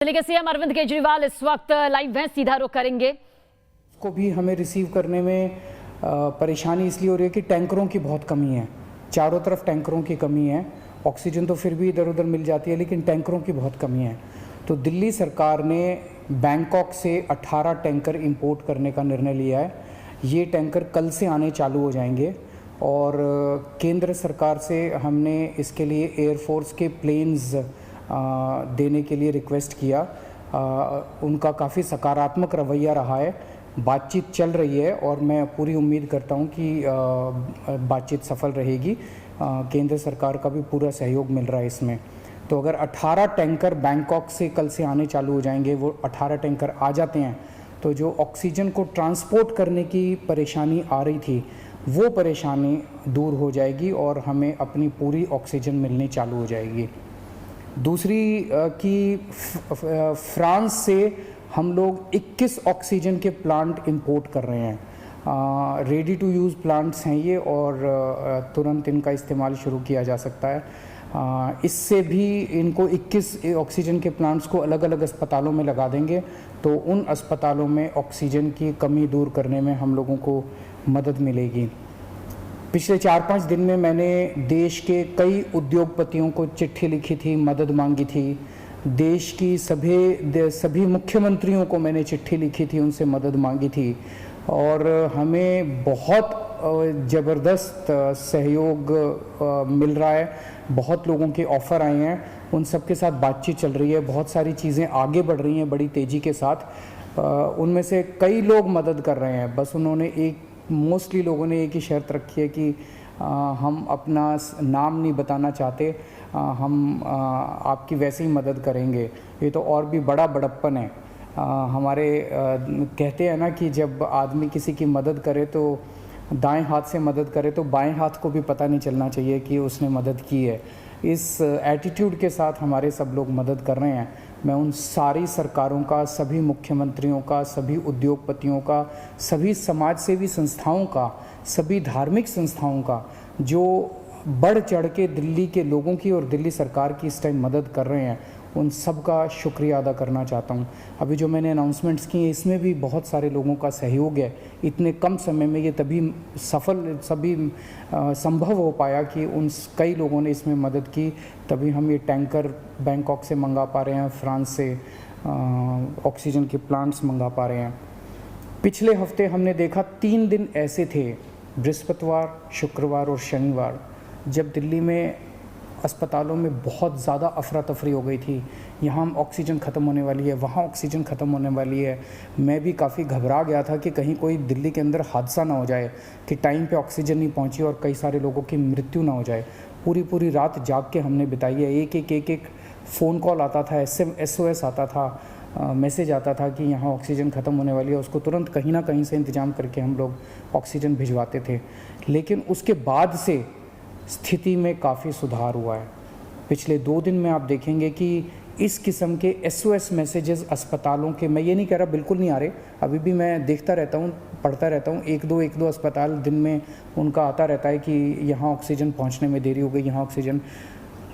दिल्ली के सीएम अरविंद केजरीवाल इस वक्त लाइव हैं, सीधा रुख करेंगे। को भी हमें रिसीव करने में परेशानी इसलिए हो रही है कि टैंकरों की बहुत कमी है। चारों तरफ टैंकरों की कमी है। ऑक्सीजन तो फिर भी इधर उधर मिल जाती है, लेकिन टैंकरों की बहुत कमी है। तो दिल्ली सरकार ने बैंकॉक से 18 टैंकर इंपोर्ट करने का निर्णय लिया है। ये टैंकर कल से आने चालू हो जाएंगे और केंद्र सरकार से हमने इसके लिए एयरफोर्स के प्लेन्स देने के लिए रिक्वेस्ट किया। उनका काफ़ी सकारात्मक रवैया रहा है। बातचीत चल रही है और मैं पूरी उम्मीद करता हूं कि बातचीत सफल रहेगी। केंद्र सरकार का भी पूरा सहयोग मिल रहा है इसमें। तो अगर 18 टैंकर बैंकॉक से कल से आने चालू हो जाएंगे, वो 18 टैंकर आ जाते हैं तो जो ऑक्सीजन को ट्रांसपोर्ट करने की परेशानी आ रही थी वो परेशानी दूर हो जाएगी और हमें अपनी पूरी ऑक्सीजन मिलनी चालू हो जाएगी। दूसरी कि फ्रांस से हम लोग 21 ऑक्सीजन के प्लांट इंपोर्ट कर रहे हैं। रेडी टू यूज़ प्लांट्स हैं ये और तुरंत इनका इस्तेमाल शुरू किया जा सकता है। इससे भी इनको 21 ऑक्सीजन के प्लांट्स को अलग अलग अस्पतालों में लगा देंगे तो उन अस्पतालों में ऑक्सीजन की कमी दूर करने में हम लोगों को मदद मिलेगी। पिछले 4-5 दिन में मैंने देश के कई उद्योगपतियों को चिट्ठी लिखी थी, मदद मांगी थी। देश की सभी मुख्यमंत्रियों को मैंने चिट्ठी लिखी थी, उनसे मदद मांगी थी और हमें बहुत ज़बरदस्त सहयोग मिल रहा है। बहुत लोगों के ऑफ़र आए हैं, उन सब के साथ बातचीत चल रही है। बहुत सारी चीज़ें आगे बढ़ रही हैं बड़ी तेज़ी के साथ। उनमें से कई लोग मदद कर रहे हैं। बस उन्होंने मोस्टली लोगों ने एक ही शर्त रखी है कि हम अपना नाम नहीं बताना चाहते, हम आपकी वैसे ही मदद करेंगे। ये तो और भी बड़ा बड़प्पन है। हमारे कहते हैं ना कि जब आदमी किसी की मदद करे तो दाएं हाथ से मदद करे तो बाएं हाथ को भी पता नहीं चलना चाहिए कि उसने मदद की है। इस एटीट्यूड के साथ हमारे सब लोग मदद कर रहे हैं। मैं उन सारी सरकारों का, सभी मुख्यमंत्रियों का, सभी उद्योगपतियों का, सभी समाज सेवी संस्थाओं का, सभी धार्मिक संस्थाओं का जो बढ़ चढ़ के दिल्ली के लोगों की और दिल्ली सरकार की इस टाइम मदद कर रहे हैं, उन सब का शुक्रिया अदा करना चाहता हूं। अभी जो मैंने अनाउंसमेंट्स की हैं इसमें भी बहुत सारे लोगों का सहयोग है। इतने कम समय में ये तभी संभव हो पाया कि कई लोगों ने इसमें मदद की, तभी हम ये टैंकर बैंकॉक से मंगा पा रहे हैं, फ्रांस से ऑक्सीजन के प्लांट्स मंगा पा रहे हैं। पिछले हफ्ते हमने देखा 3 दिन ऐसे थे, बृहस्पतिवार, शुक्रवार और शनिवार, जब दिल्ली में अस्पतालों में बहुत ज़्यादा अफरा तफरी हो गई थी। यहाँ ऑक्सीजन ख़त्म होने वाली है, वहाँ ऑक्सीजन ख़त्म होने वाली है। मैं भी काफ़ी घबरा गया था कि कहीं कोई दिल्ली के अंदर हादसा ना हो जाए कि टाइम पे ऑक्सीजन नहीं पहुँची और कई सारे लोगों की मृत्यु ना हो जाए। पूरी रात जाग के हमने बिताई है। एक फ़ोन कॉल आता था, SOS आता था, मैसेज आता था कि यहाँ ऑक्सीजन ख़त्म होने वाली है। उसको तुरंत कहीं ना कहीं से इंतज़ाम करके हम लोग ऑक्सीजन भिजवाते थे। लेकिन उसके बाद से स्थिति में काफ़ी सुधार हुआ है। पिछले 2 दिन में आप देखेंगे कि इस किस्म के SOS मैसेजेस अस्पतालों के, मैं ये नहीं कह रहा बिल्कुल नहीं आ रहे, अभी भी मैं देखता रहता हूँ, पढ़ता रहता हूँ। एक दो अस्पताल दिन में उनका आता रहता है कि यहाँ ऑक्सीजन पहुँचने में देरी हो गई, यहाँ ऑक्सीजन।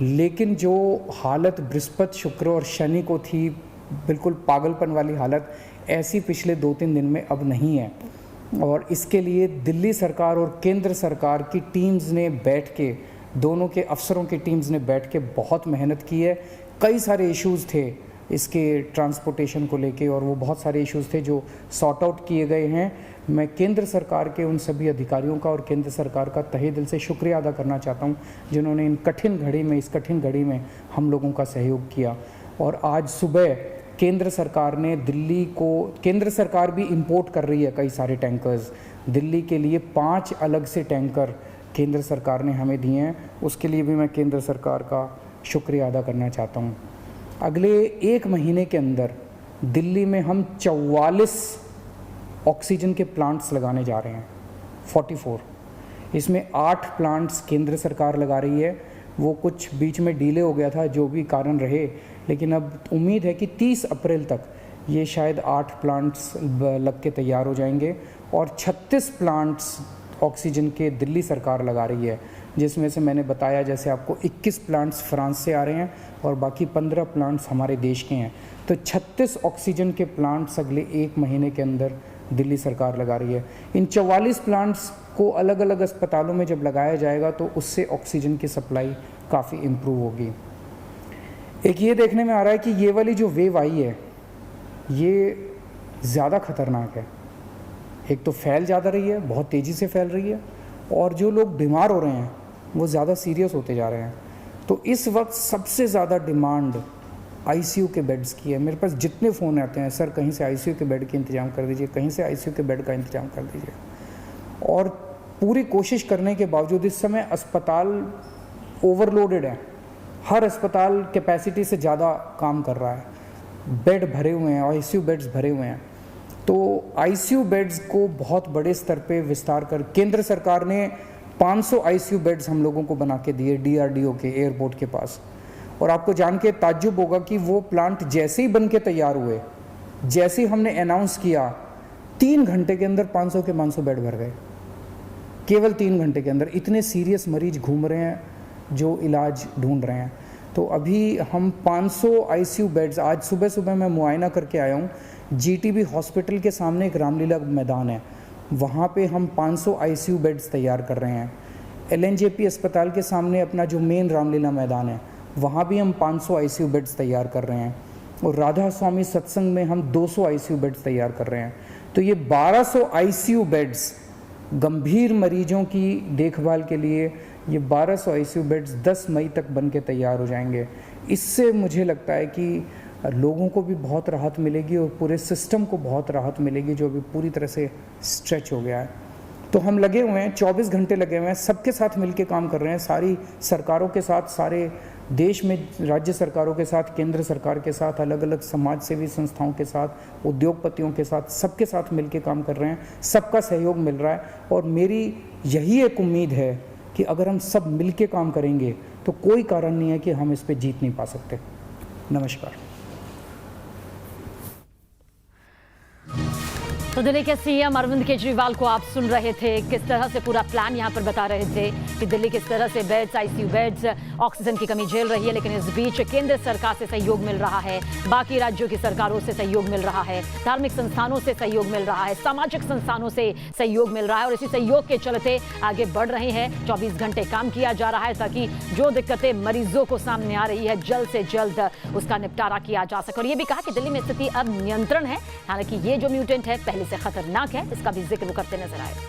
लेकिन जो हालत बृहस्पति, शुक्र और शनि को थी, बिल्कुल पागलपन वाली हालत, ऐसी पिछले 2-3 दिन में अब नहीं है। और इसके लिए दिल्ली सरकार और केंद्र सरकार की टीम्स ने बैठ के, दोनों के अफसरों की टीम्स ने बैठ के बहुत मेहनत की है। कई सारे इश्यूज़ थे इसके ट्रांसपोर्टेशन को लेके और वो बहुत सारे इश्यूज़ थे जो सॉर्ट आउट किए गए हैं। मैं केंद्र सरकार के उन सभी अधिकारियों का और केंद्र सरकार का तहे दिल से शुक्रिया अदा करना चाहता हूँ जिन्होंने इस कठिन घड़ी में हम लोगों का सहयोग किया। और आज सुबह केंद्र सरकार ने केंद्र सरकार भी इंपोर्ट कर रही है कई सारे टैंकर्स। दिल्ली के लिए 5 अलग से टैंकर केंद्र सरकार ने हमें दिए हैं। उसके लिए भी मैं केंद्र सरकार का शुक्रिया अदा करना चाहता हूँ। अगले 1 महीने के अंदर दिल्ली में हम 44 ऑक्सीजन के प्लांट्स लगाने जा रहे हैं, 44। इसमें 8 प्लांट्स केंद्र सरकार लगा रही है। वो कुछ बीच में डिले हो गया था, जो भी कारण रहे, लेकिन अब उम्मीद है कि 30 अप्रैल तक ये शायद 8 प्लांट्स लग के तैयार हो जाएंगे और 36 प्लांट्स ऑक्सीजन के दिल्ली सरकार लगा रही है, जिसमें से मैंने बताया जैसे आपको 21 प्लांट्स फ्रांस से आ रहे हैं और बाकी 15 प्लांट्स हमारे देश के हैं। तो 36 ऑक्सीजन के प्लांट्स अगले 1 महीने के अंदर दिल्ली सरकार लगा रही है। इन 44 प्लांट्स को अलग अलग अस्पतालों में जब लगाया जाएगा तो उससे ऑक्सीजन की सप्लाई काफ़ी इम्प्रूव होगी। एक ये देखने में आ रहा है कि ये वाली जो वेव आई है ये ज़्यादा खतरनाक है। एक तो फैल ज़्यादा रही है, बहुत तेज़ी से फैल रही है, और जो लोग बीमार हो रहे हैं वो ज़्यादा सीरियस होते जा रहे हैं। तो इस वक्त सबसे ज़्यादा डिमांड आईसीयू के बेड्स की है। मेरे पास जितने फ़ोन आते हैं, सर कहीं से आईसीयू के बेड की इंतज़ाम कर दीजिए, कहीं से आईसीयू के बेड का इंतज़ाम कर दीजिए। और पूरी कोशिश करने के बावजूद इस समय अस्पताल ओवरलोडेड है। हर अस्पताल कैपेसिटी से ज़्यादा काम कर रहा है, बेड भरे हुए हैं, आईसीयू बेड्स भरे हुए हैं। तो आईसीयू बेड्स को बहुत बड़े स्तर पे विस्तार कर केंद्र सरकार ने 500 आईसीयू बेड्स हम लोगों को बना के दिए डीआरडीओ के एयरपोर्ट के पास। और आपको जान के ताज्जुब होगा कि वो प्लांट जैसे ही बन के तैयार हुए, जैसे ही हमने अनाउंस किया, 3 घंटे के अंदर 500 के 500 बेड भर गए। केवल 3 घंटे के अंदर इतने सीरियस मरीज घूम रहे हैं जो इलाज ढूंढ रहे हैं। तो अभी हम 500 आईसीयू बेड्स, आज सुबह सुबह मैं मुआयना करके आया हूँ, जीटीबी हॉस्पिटल के सामने एक रामलीला मैदान है, वहाँ पे हम 500 आईसीयू बेड्स तैयार कर रहे हैं। एलएनजेपी अस्पताल के सामने अपना जो मेन रामलीला मैदान है, वहाँ भी हम 500 आईसीयू बेड्स तैयार कर रहे हैं। और राधा स्वामी सत्संग में हम 200 आईसीयू बेड्स तैयार कर रहे हैं। तो ये 1200 आईसीयू बेड्स गंभीर मरीजों की देखभाल के लिए, ये 1200 आईसीयू बेड्स 10 मई तक बन के तैयार हो जाएंगे। इससे मुझे लगता है कि लोगों को भी बहुत राहत मिलेगी और पूरे सिस्टम को बहुत राहत मिलेगी जो अभी पूरी तरह से स्ट्रेच हो गया है। तो हम लगे हुए हैं, 24 घंटे लगे हुए हैं, सबके साथ मिलके काम कर रहे हैं, सारी सरकारों के साथ, सारे देश में राज्य सरकारों के साथ, केंद्र सरकार के साथ, अलग अलग समाज सेवी संस्थाओं के साथ, उद्योगपतियों के साथ, सबके साथ मिलके काम कर रहे हैं। सबका सहयोग मिल रहा है और मेरी यही एक उम्मीद है कि अगर हम सब मिलके काम करेंगे तो कोई कारण नहीं है कि हम इस पे जीत नहीं पा सकते। नमस्कार। तो दिल्ली के सीएम अरविंद केजरीवाल को आप सुन रहे थे, किस तरह से पूरा प्लान यहाँ पर बता रहे थे कि दिल्ली किस तरह से बेड्स, आईसीयू बेड्स, ऑक्सीजन की कमी झेल रही है। लेकिन इस बीच केंद्र सरकार से सहयोग मिल रहा है, बाकी राज्यों की सरकारों से सहयोग मिल रहा है, धार्मिक संस्थानों से सहयोग मिल रहा है, सामाजिक संस्थानों से सहयोग मिल रहा है। और इसी सहयोग के चलते आगे बढ़ रहे हैं। 24 घंटे काम किया जा रहा है ताकि जो दिक्कतें मरीजों को सामने आ रही है जल्द से जल्द उसका निपटारा किया जा सके। और ये भी कहा कि दिल्ली में स्थिति अब नियंत्रण है, हालांकि ये जो म्यूटेंट है पहले से खतरनाक है, इसका भी जिक्र वो करते नजर आए।